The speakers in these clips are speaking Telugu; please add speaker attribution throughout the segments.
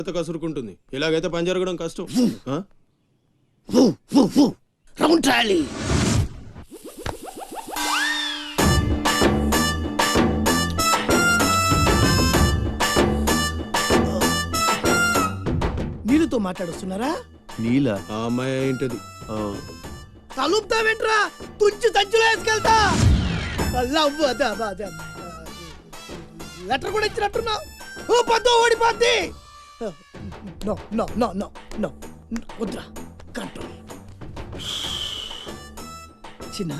Speaker 1: జాగ్రత్త కసురుకుంటుంది. ఇలాగైతే పని జరగడం కష్టం.
Speaker 2: Round trolley. నీళ్ళతో మాట్లాడుస్తున్నారా?
Speaker 3: నీలా?
Speaker 1: ఆ అమ్మాయి ఏంటది?
Speaker 2: తలుపుతావేంట్రా? తుంచి సంచులో వేసుకెళ్తా. లెటర్ కూడా ఇచ్చినట్టున్నావు. ఓ పద్దు ఓడిపోద్ది. No no no no no వద్దురా, కంట్రోల్. చిన్న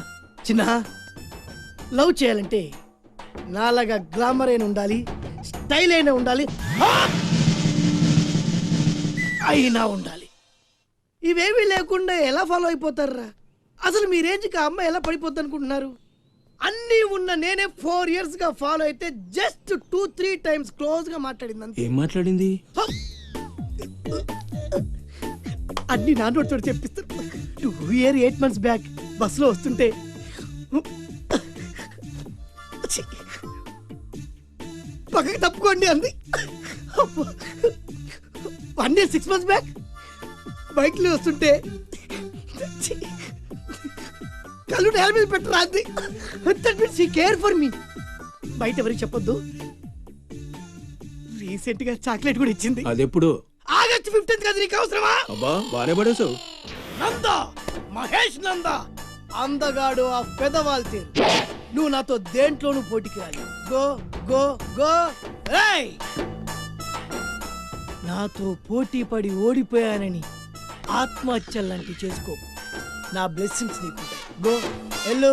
Speaker 2: చిన్న లవ్ చేయాలంటే నాలాగా గ్లామర్ అయిన ఉండాలి, స్టైల్ అయినా ఉండాలి, అయినా ఉండాలి. ఇవేమీ లేకుండా ఎలా ఫాలో అయిపోతారా? అసలు మీ రేంజ్కి ఆ అమ్మాయి ఎలా పడిపోద్ది అనుకుంటున్నారు? అన్నీ ఉన్న నేనే 4 years గా ఫాలో అయితే జస్ట్ 2-3 times క్లోజ్ గా మాట్లాడింది.
Speaker 1: ఏం మాట్లాడింది?
Speaker 2: అన్ని నా నోటితో చెప్పిస్తాను. 2 years 8 months బ్యాక్ బస్సులో వస్తుంటే పక్కకి తప్పుకోండి అంది. 1 year 6 months బ్యాక్ బైక్లో వస్తుంటే కళ్ళు నేల మీద పెట్టరా అంది. That means he care for me. బయట ఎవరికి చెప్పొద్దు. రీసెంట్ గా చాక్లెట్ కూడా ఇచ్చింది.
Speaker 1: అదెప్పుడు?
Speaker 2: ఆగస్టు 15th కదా. నీకు అవసరమా?
Speaker 1: అబ్బా బానే పడేసావు.
Speaker 2: నంద, మహేష్ నంద, అందగాడు ఆ పెదవాల్ తీరు. నువ్వు నాతో దేంట్లోనూ పోటీకి రాలి. Go go go. ఏయ్, నాతో పోటీ పడి ఓడిపోయానని ఆత్మహత్యలాంటి చేసుకో. నా బ్లెస్సింగ్స్ నీకు. గో, ఎల్లు.